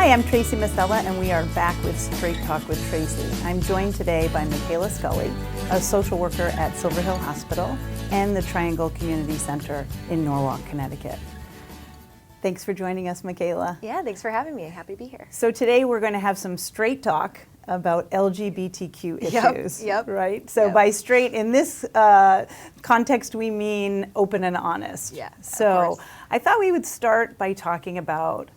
Hi, I'm Tracey Masella, and we are back with Straight Talk with Tracey. I'm joined today by Michaela Scully, a social worker at Silver Hill Hospital and the Triangle Community Center in Norwalk, Connecticut. Thanks for joining us, Michaela. Yeah, thanks for having me. Happy to be here. So today we're going to have some straight talk about LGBTQ issues, right? So by straight, in this context, we mean open and honest. Yeah, so I thought we would start by talking about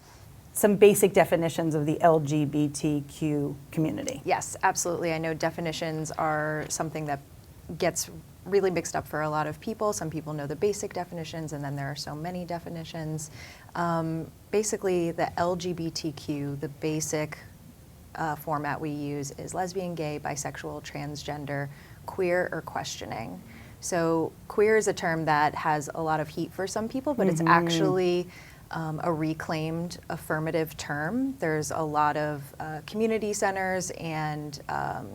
some basic definitions of the LGBTQ community. Yes, absolutely. I know definitions are something that gets really mixed up for a lot of people. Some people know the basic definitions, and then there are so many definitions. Basically, the LGBTQ, the basic format we use is lesbian, gay, bisexual, transgender, queer, or questioning. So queer is a term that has a lot of heat for some people, but it's actually a reclaimed affirmative term. There's a lot of community centers and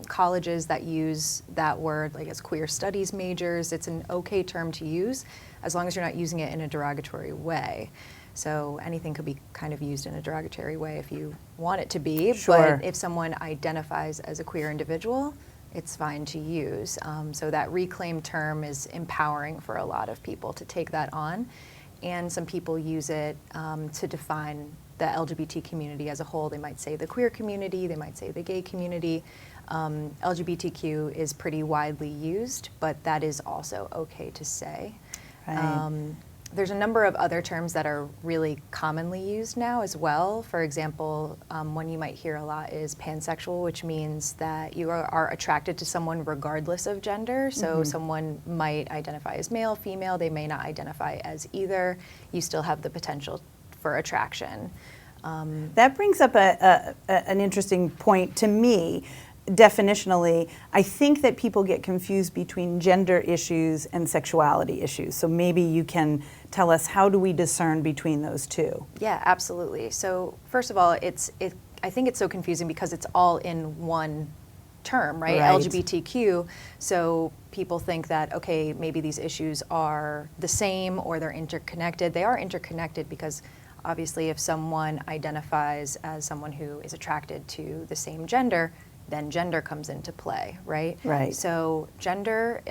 colleges that use that word, like as queer studies majors. It's an okay term to use as long as you're not using it in a derogatory way. So anything could be kind of used in a derogatory way if you want it to be, but if someone identifies as a queer individual, it's fine to use. So that reclaimed term is empowering for a lot of people to take that on. And some people use it to define the LGBT community as a whole. They might say the queer community, they might say the gay community. LGBTQ is pretty widely used, but that is also okay to say. Right. There's a number of other terms that are really commonly used now as well. For example, one you might hear a lot is pansexual, which means that you are attracted to someone regardless of gender. So someone might identify as male, female, they may not identify as either. You still have the potential for attraction. That brings up an interesting point to me. Definitionally, I think that people get confused between gender issues and sexuality issues. So maybe you can tell us, how do we discern between those two? Yeah, absolutely. So first of all, I think it's so confusing because it's all in one term, right? LGBTQ. So people think that, okay, maybe these issues are the same or they're interconnected. They are interconnected because obviously if someone identifies as someone who is attracted to the same gender, then gender comes into play, right? Right. So gender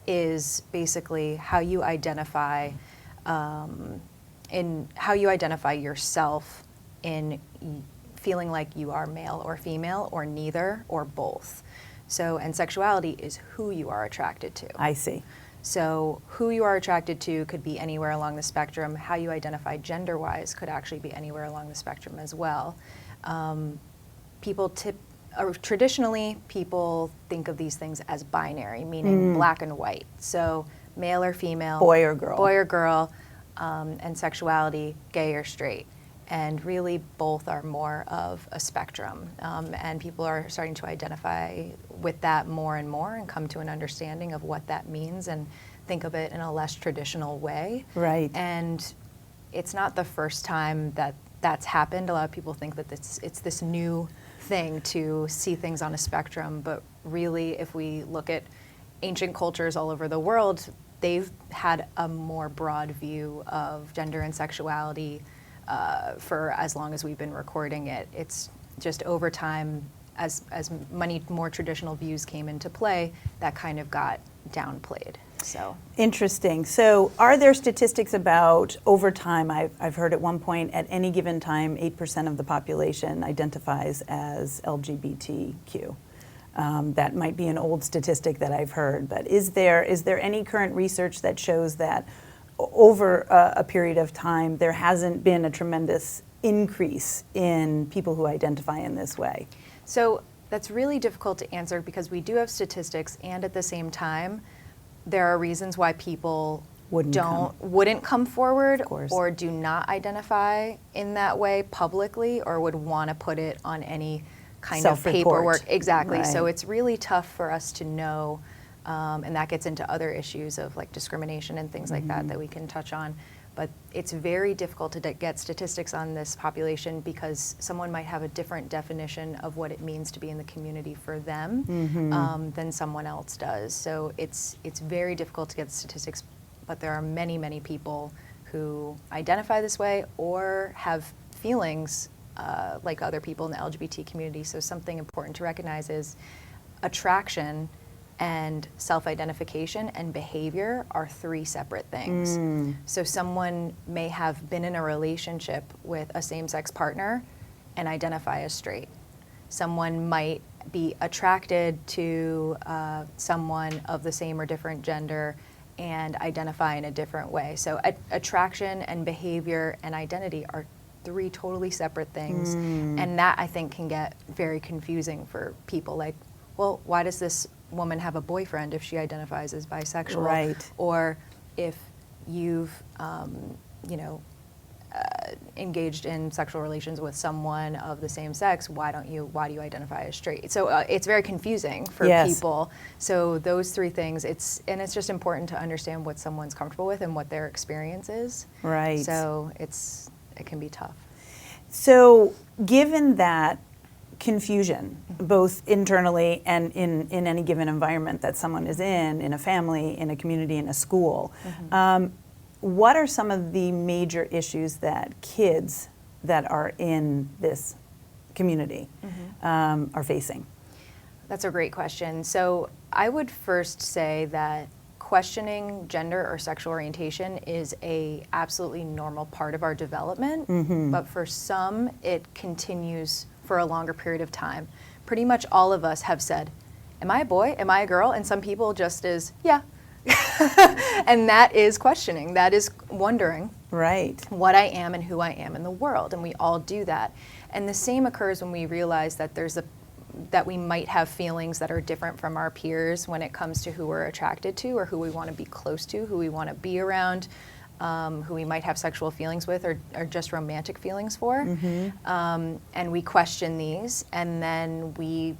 is basically how you identify yourself in feeling like you are male or female or neither or both. So, and sexuality is who you are attracted to. I see. So who you are attracted to could be anywhere along the spectrum. How you identify gender-wise could actually be anywhere along the spectrum as well. Traditionally, people think of these things as binary, meaning black and white. So male or female, boy or girl, and sexuality, gay or straight. And really both are more of a spectrum. And people are starting to identify with that more and more and come to an understanding of what that means and think of it in a less traditional way. Right. And it's not the first time that that's happened. A lot of people think that it's this new thing to see things on a spectrum, but really if we look at ancient cultures all over the world, they've had a more broad view of gender and sexuality for as long as we've been recording it. It's just over time, as many more traditional views came into play, that kind of got downplayed. So interesting. So are there statistics about over time? I've heard at one point at any given time 8% of the population identifies as LGBTQ. That might be an old statistic that I've heard, but is there any current research that shows that over a period of time there hasn't been a tremendous increase in people who identify in this way? So that's really difficult to answer because we do have statistics, and at the same time there are reasons why people wouldn't come forward or do not identify in that way publicly or would want to put it on any kind of paperwork. Exactly. Right. So it's really tough for us to know, and that gets into other issues of like discrimination and things like that we can touch on. But it's very difficult to get statistics on this population because someone might have a different definition of what it means to be in the community for them than someone else does. So it's very difficult to get statistics, but there are many, many people who identify this way or have feelings like other people in the LGBT community. So something important to recognize is attraction and self-identification and behavior are 3 separate things. So someone may have been in a relationship with a same-sex partner and identify as straight. Someone might be attracted to someone of the same or different gender and identify in a different way. So attraction and behavior and identity are 3 totally separate things. And that, I think, can get very confusing for people. Like, well, why does this woman have a boyfriend if she identifies as bisexual? Right. Or if you've, engaged in sexual relations with someone of the same sex, why do you identify as straight? So it's very confusing for people. So those 3 things, it's just important to understand what someone's comfortable with and what their experience is. Right. So it can be tough. So given that confusion, both internally and in any given environment that someone is in a family, in a community, in a school, what are some of the major issues that kids that are in this community are facing? That's a great question. So I would first say that questioning gender or sexual orientation is a absolutely normal part of our development, but for some, it continues for a longer period of time. Pretty much all of us have said, am I a boy? Am I a girl? And some people just is, yeah. And that is questioning. That is wondering what I am and who I am in the world. And we all do that. And the same occurs when we realize that that we might have feelings that are different from our peers when it comes to who we're attracted to or who we want to be close to, who we want to be around, who we might have sexual feelings with or just romantic feelings for. And we question these, and then we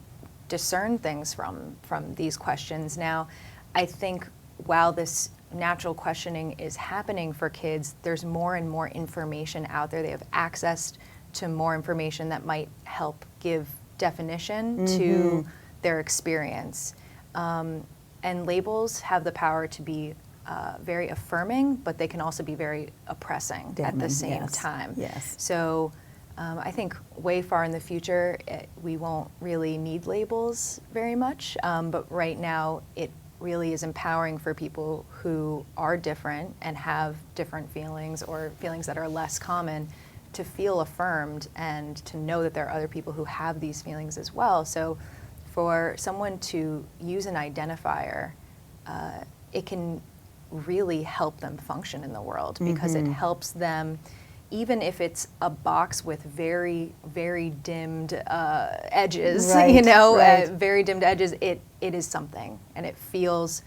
discern things from these questions. Now, I think while this natural questioning is happening for kids, there's more and more information out there. They have access to more information that might help give definition to their experience. And labels have the power to be very affirming, but they can also be very oppressing at the same time. So I think way far in the future, we won't really need labels very much, but right now it really is empowering for people who are different and have different feelings or feelings that are less common to feel affirmed and to know that there are other people who have these feelings as well. So for someone to use an identifier, it can really help them function in the world because it helps them, even if it's a box with very, very dimmed edges, very dimmed edges, it is something, and it feels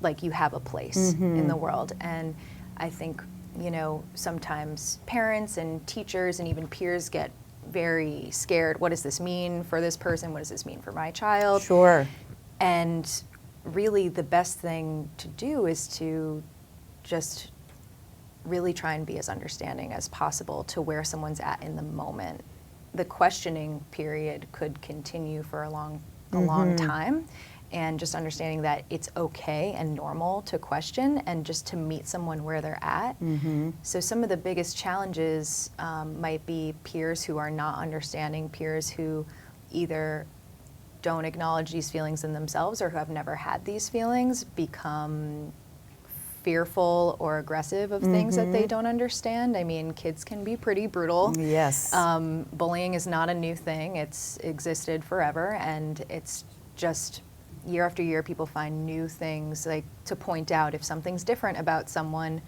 like you have a place in the world. And I think, sometimes parents and teachers and even peers get very scared. What does this mean for this person? What does this mean for my child? Sure. And really the best thing to do is to just really try and be as understanding as possible to where someone's at in the moment. The questioning period could continue for a long time, and just understanding that it's okay and normal to question and just to meet someone where they're at. So some of the biggest challenges might be peers who are not understanding, peers who either don't acknowledge these feelings in themselves or who have never had these feelings become fearful or aggressive of things that they don't understand. I mean, kids can be pretty brutal. Yes. Bullying is not a new thing. It's existed forever, and it's just year after year people find new things like to point out. If something's different about someone,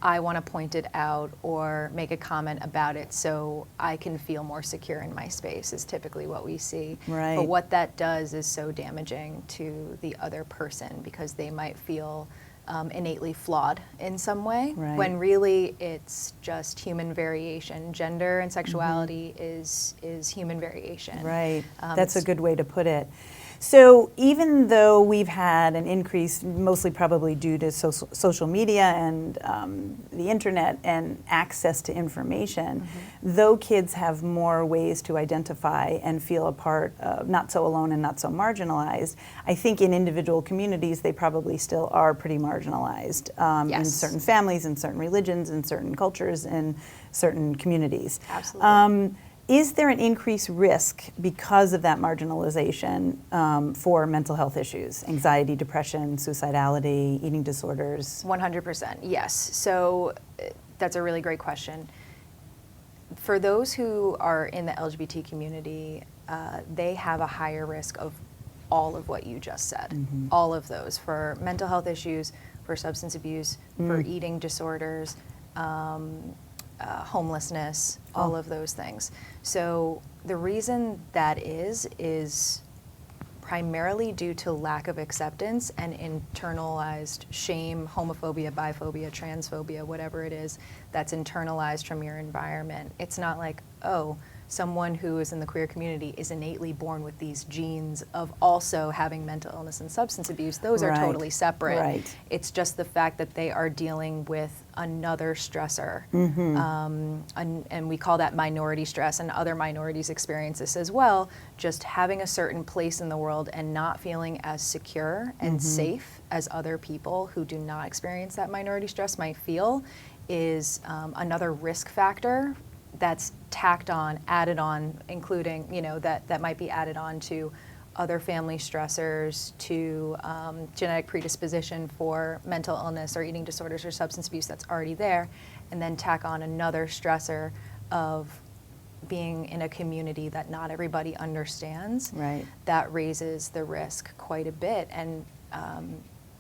I want to point it out or make a comment about it so I can feel more secure in my space is typically what we see. Right. But what that does is so damaging to the other person because they might feel innately flawed in some way, when really it's just human variation. Gender and sexuality is human variation. Right. That's a good way to put it. So even though we've had an increase, mostly probably due to social media and the internet and access to information, though kids have more ways to identify and feel a part of, not so alone and not so marginalized, I think in individual communities they probably still are pretty marginalized in certain families, in certain religions, in certain cultures, in certain communities. Absolutely. Is there an increased risk because of that marginalization for mental health issues, anxiety, depression, suicidality, eating disorders? 100%, yes. So that's a really great question. For those who are in the LGBT community, they have a higher risk of all of what you just said. All of those, for mental health issues, for substance abuse, for eating disorders, homelessness, all of those things. So the reason that is primarily due to lack of acceptance and internalized shame, homophobia, biphobia, transphobia, whatever it is that's internalized from your environment. It's not like, oh, someone who is in the queer community is innately born with these genes of also having mental illness and substance abuse. Those are totally separate. Right. It's just the fact that they are dealing with another stressor. And we call that minority stress, and other minorities experience this as well. Just having a certain place in the world and not feeling as secure and safe as other people who do not experience that minority stress might feel is another risk factor that's tacked on, added on, including, that might be added on to other family stressors, to genetic predisposition for mental illness or eating disorders or substance abuse that's already there, and then tack on another stressor of being in a community that not everybody understands. Right. That raises the risk quite a bit. And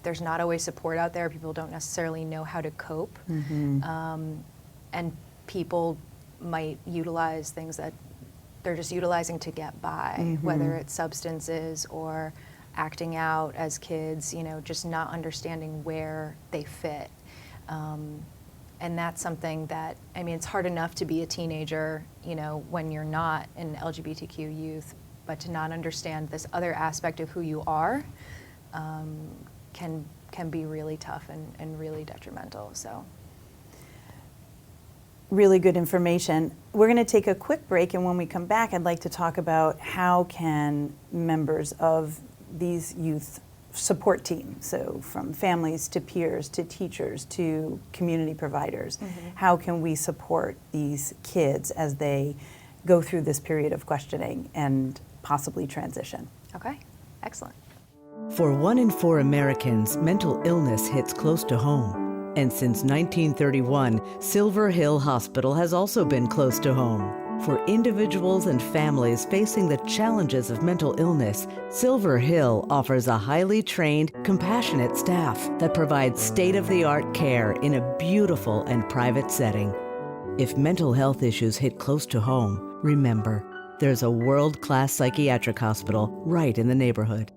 there's not always support out there. People don't necessarily know how to cope. And people might utilize things that they're just utilizing to get by, whether it's substances or acting out as kids, just not understanding where they fit. And that's something that, it's hard enough to be a teenager, when you're not an LGBTQ youth, but to not understand this other aspect of who you are can be really tough and really detrimental. So. Really good information. We're going to take a quick break, and when we come back, I'd like to talk about how can members of these youth support teams, so from families to peers to teachers to community providers, how can we support these kids as they go through this period of questioning and possibly transition? Okay, excellent. For 1 in 4 Americans, mental illness hits close to home. And since 1931, Silver Hill Hospital has also been close to home. For individuals and families facing the challenges of mental illness, Silver Hill offers a highly trained, compassionate staff that provides state-of-the-art care in a beautiful and private setting. If mental health issues hit close to home, remember, there's a world-class psychiatric hospital right in the neighborhood.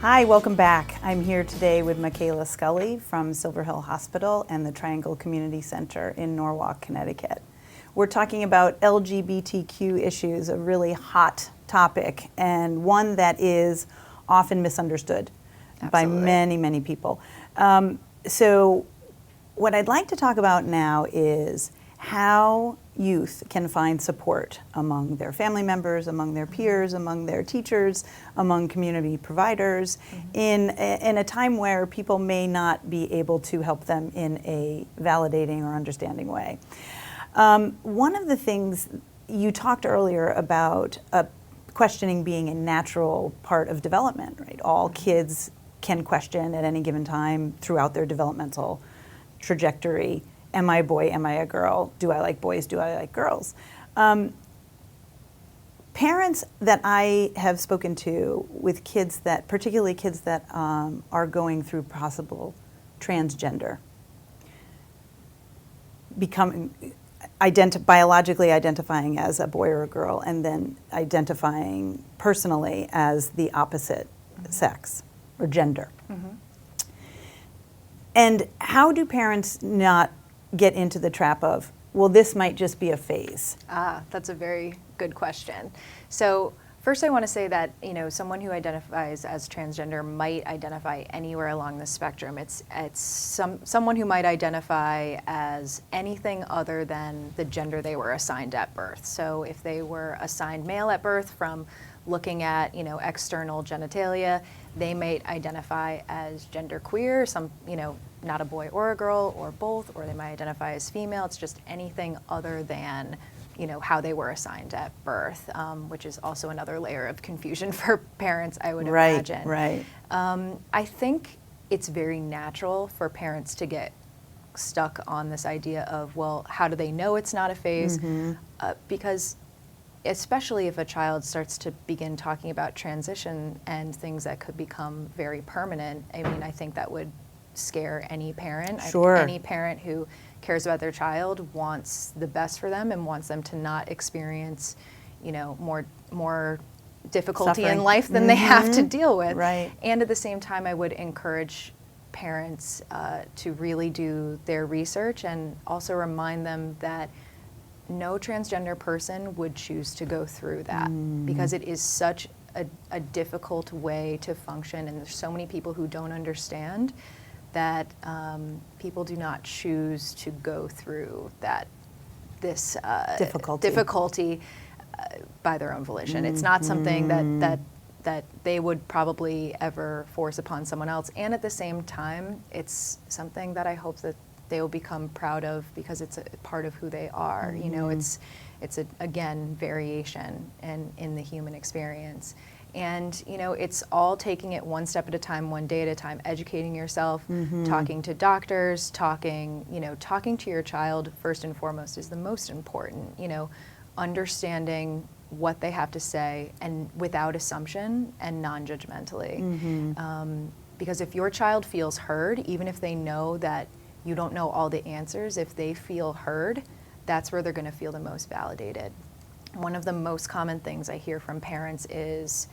Hi, welcome back. I'm here today with Michaela Scully from Silver Hill Hospital and the Triangle Community Center in Norwalk, Connecticut. We're talking about LGBTQ issues, a really hot topic and one that is often misunderstood by many, many people. So what I'd like to talk about now is how youth can find support among their family members, among their peers, among their teachers, among community providers, in a time where people may not be able to help them in a validating or understanding way. One of the things you talked earlier about questioning being a natural part of development, right? All kids can question at any given time throughout their developmental trajectory. Am I a boy? Am I a girl? Do I like boys? Do I like girls? Parents that I have spoken to with kids that, particularly kids that are going through possible transgender, biologically identifying as a boy or a girl, and then identifying personally as the opposite sex or gender. And how do parents not get into the trap of, well, this might just be a phase? That's a very good question. So First, I want to say that, someone who identifies as transgender might identify anywhere along the spectrum. It's someone who might identify as anything other than the gender they were assigned at birth. So if they were assigned male at birth from looking at, external genitalia, they might identify as genderqueer, not a boy or a girl or both, or they might identify as female. It's just anything other than how they were assigned at birth, which is also another layer of confusion for parents, I would imagine. Right. I think it's very natural for parents to get stuck on this idea of, well, how do they know it's not a phase? Because especially if a child starts to begin talking about transition and things that could become very permanent, I think that would scare any parent. Sure. Any parent who cares about their child wants the best for them and wants them to not experience, more difficulty Suffering. in life than they have to deal with. Right. And at the same time, I would encourage parents to really do their research and also remind them that no transgender person would choose to go through that because it is such a difficult way to function, and there's so many people who don't understand that people do not choose to go through this difficulty by their own volition. It's not something that they would probably ever force upon someone else. And at the same time, it's something that I hope that they will become proud of because it's a part of who they are. It's again, variation in the human experience. And, it's all taking it one step at a time, one day at a time, educating yourself, talking to doctors, talking to your child first and foremost is the most important, understanding what they have to say and without assumption and non-judgmentally. Because if your child feels heard, even if they know that you don't know all the answers, if they feel heard, that's where they're going to feel the most validated. One of the most common things I hear from parents is,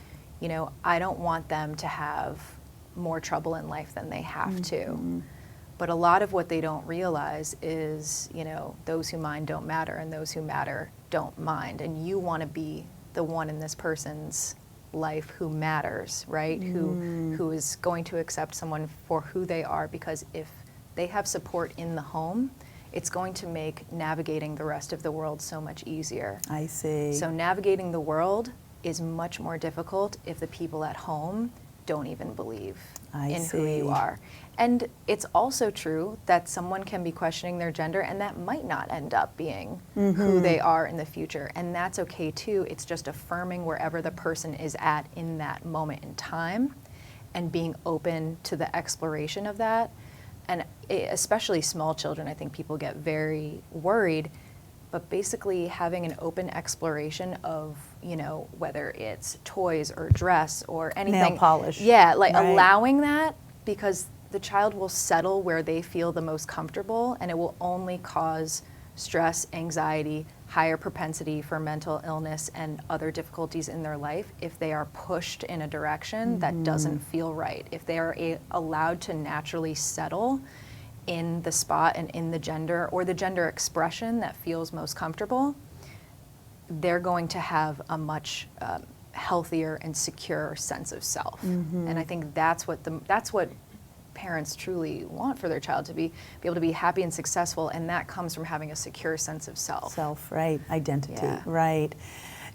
I don't want them to have more trouble in life than they have to. But a lot of what they don't realize is, those who mind don't matter and those who matter don't mind. And you want to be the one in this person's life who matters, right? Who is going to accept someone for who they are, because if they have support in the home, it's going to make navigating the rest of the world so much easier. I see. So navigating the world is much more difficult if the people at home don't even believe in who you are. And it's also true that someone can be questioning their gender and that might not end up being who they are in the future. And that's okay too. It's just affirming wherever the person is at in that moment in time and being open to the exploration of that. And especially small children, I think people get very worried, but basically having an open exploration of, whether it's toys or dress or anything. Nail polish. Yeah, right. Allowing that, because the child will settle where they feel the most comfortable, and it will only cause stress, anxiety, higher propensity for mental illness and other difficulties in their life if they are pushed in a direction that doesn't feel right. If they are allowed to naturally settle in the spot and in the gender or the gender expression that feels most comfortable, they're going to have a much healthier and secure sense of self. And I think that's what parents truly want for their child, to be able to be happy and successful, and that comes from having a secure sense of self. Self, right, identity, Yeah. right.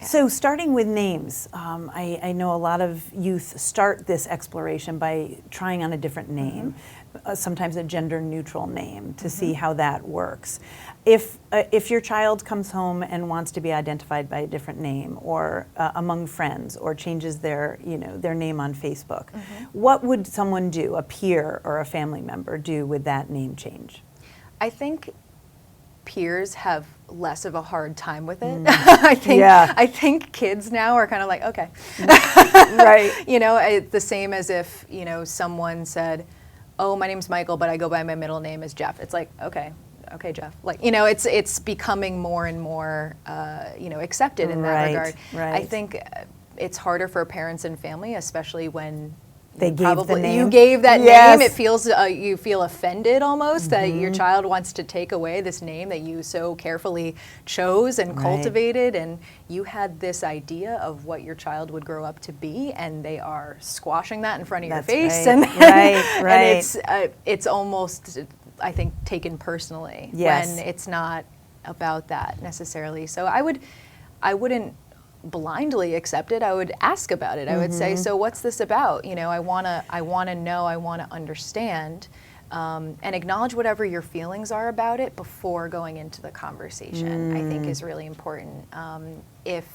Yeah. So starting with names, I know a lot of youth start this exploration by trying on a different name, sometimes a gender-neutral name, to see how that works. If your child comes home and wants to be identified by a different name, or among friends, or changes their name on Facebook, what would someone do, a peer or a family member, do with that name change? I think peers have less of a hard time with it. I think kids now are kind of like, okay. Right. The same as if, someone said, oh, my name's Michael, but I go by my middle name as Jeff. It's like, okay, Jeff. It's becoming more and more, accepted in that regard. Right. I think it's harder for parents and family, especially when They gave the name. You gave that Yes. name. It feels you feel offended almost that your child wants to take away this name that you so carefully chose and Right. cultivated, and you had this idea of what your child would grow up to be, and they are squashing that in front of That's your face, right. and Right. and it's almost, I think, taken personally Yes. when it's not about that necessarily. So I wouldn't blindly accept it. I would ask about it. I would say, so what's this about? You know, I want to know, I want to understand, and acknowledge whatever your feelings are about it before going into the conversation, I think is really important. If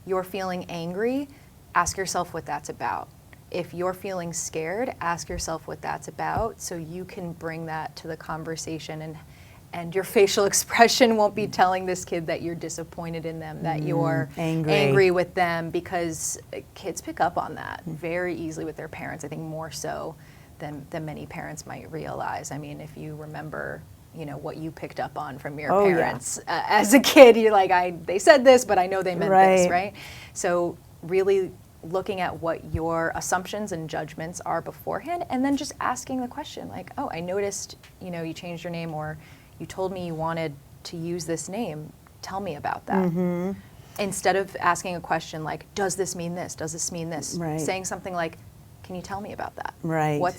you're feeling angry, ask yourself what that's about. If you're feeling scared, ask yourself what that's about, so you can bring that to the conversation, and your facial expression won't be telling this kid that you're disappointed in them, that you're angry with them, because kids pick up on that very easily with their parents, I think more so than many parents might realize. I mean, if you remember, you know, what you picked up on from your parents as a kid, you're like, they said this, but I know they meant this, right? So really looking at what your assumptions and judgments are beforehand, and then just asking the question like, oh, I noticed, you know, you changed your name, or you told me you wanted to use this name. Tell me about that. Instead of asking a question like, does this mean this? Does this mean this? Right. Saying something like, can you tell me about that? Right. What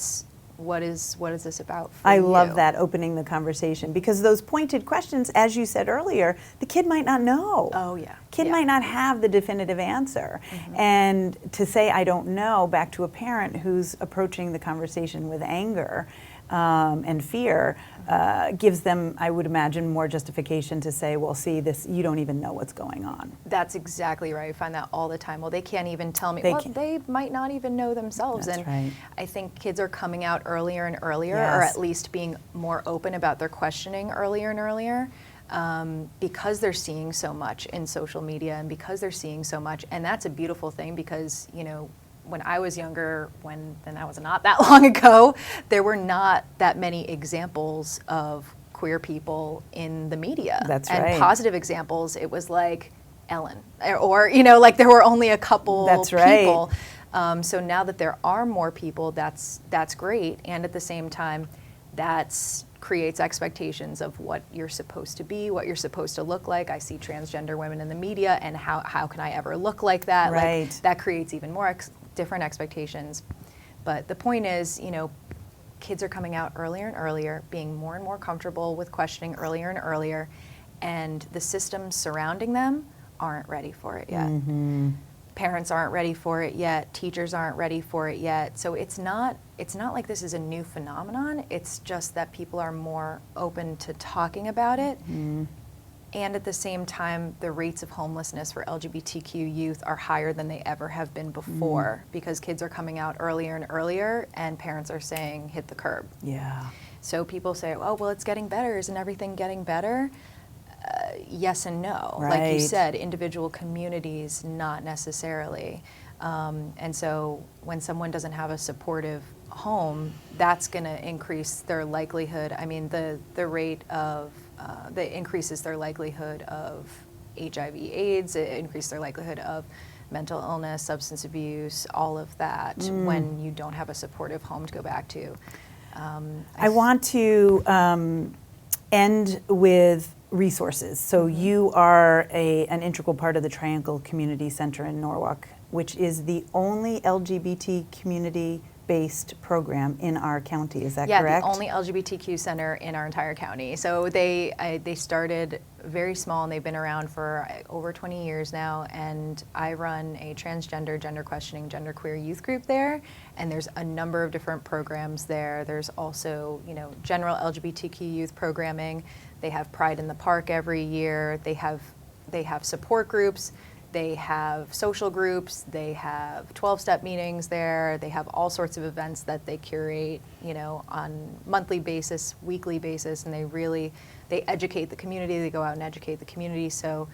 is this about for I you? love that, opening the conversation, because those pointed questions, as you said earlier, the kid might not know. Oh, yeah. Kid Yeah. might not have the definitive answer. And to say, I don't know, back to a parent who's approaching the conversation with anger and fear, gives them, I would imagine, more justification to say, well, see, this, you don't even know what's going on. That's exactly right. I find that all the time. Well, they can't even tell me. They might not even know themselves. That's and right. I think kids are coming out earlier and earlier, Yes. or at least being more open about their questioning earlier and earlier, because they're seeing so much in social media, and because they're seeing so much. And that's a beautiful thing, because, you know, when I was younger, and that was not that long ago, there were not that many examples of queer people in the media. That's and right. positive examples, it was like Ellen, or, you know, like there were only a couple That's right. people. So now that there are more people, that's great. And at the same time, that creates expectations of what you're supposed to be, what you're supposed to look like. I see transgender women in the media, and how can I ever look like that? Right. Like, that creates even more different expectations. But the point is, you know, kids are coming out earlier and earlier, being more and more comfortable with questioning earlier and earlier, and the systems surrounding them aren't ready for it yet. Parents aren't ready for it yet. Teachers aren't ready for it yet. So it's not like this is a new phenomenon. It's just that people are more open to talking about it. And at the same time, the rates of homelessness for LGBTQ youth are higher than they ever have been before, because kids are coming out earlier and earlier, and parents are saying, hit the curb. Yeah. So people say, oh, well, it's getting better. Isn't everything getting better? Yes and no. Like you Right. said, individual communities, not necessarily. And so when someone doesn't have a supportive home, that's going to increase their likelihood. I mean, the rate of, that increases their likelihood of HIV/AIDS, it increases their likelihood of mental illness, substance abuse, all of that, when you don't have a supportive home to go back to. I want to end with resources. So you are an integral part of the Triangle Community Center in Norwalk, which is the only LGBT community-based program in our county. Is that correct? Yeah, the only LGBTQ center in our entire county. So they started very small, and they've been around for over 20 years now, and I run a transgender, gender questioning, genderqueer youth group there, and there's a number of different programs there. There's also, you know, general LGBTQ youth programming. They have Pride in the Park every year. They have support groups. They have social groups. They have 12-step meetings there. They have all sorts of events that they curate, you know, on monthly basis, weekly basis, and they educate the community. They go out and educate the community. So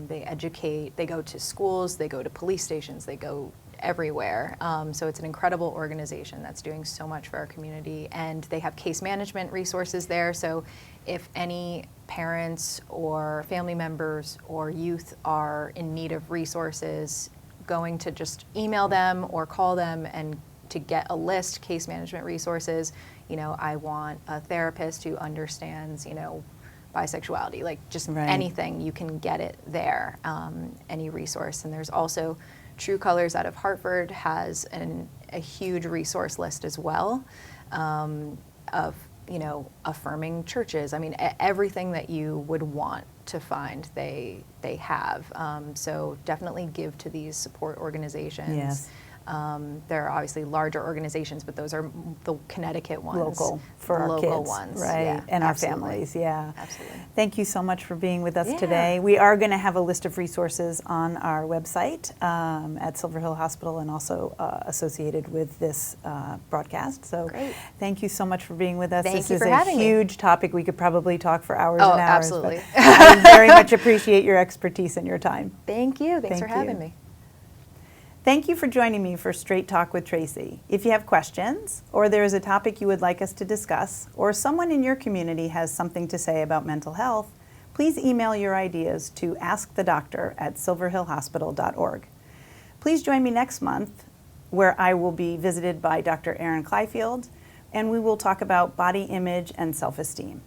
they go to schools, they go to police stations, they go everywhere. So it's an incredible organization that's doing so much for our community. And they have case management resources there. So if any parents or family members or youth are in need of resources, going to just email them or call them and to get a list, case management resources. I want a therapist who understands, bisexuality, like just Right. anything, you can get it there, any resource. And there's also True Colors out of Hartford has a huge resource list as well, of affirming churches. I mean, everything that you would want to find, they have. So definitely give to these support organizations. Yes. There are obviously larger organizations, but those are the Connecticut ones. Local for the our local kids, ones, right? yeah, And our absolutely. families, yeah. Absolutely. Thank you so much for being with us Yeah. today. We are going to have a list of resources on our website at Silver Hill Hospital and also associated with this broadcast. So Great. thank you so much for being with us. Thank This you is for a having me. huge topic. We could probably talk for hours Oh, and hours. absolutely. But I very much appreciate your expertise and your time. Thank you. Thanks Thank for having you. me. Thank you for joining me for Straight Talk with Tracey. If you have questions, or there is a topic you would like us to discuss, or someone in your community has something to say about mental health, please email your ideas to askthedoctor@silverhillhospital.org. Please join me next month, where I will be visited by Dr. Erin Clyfield, and we will talk about body image and self-esteem.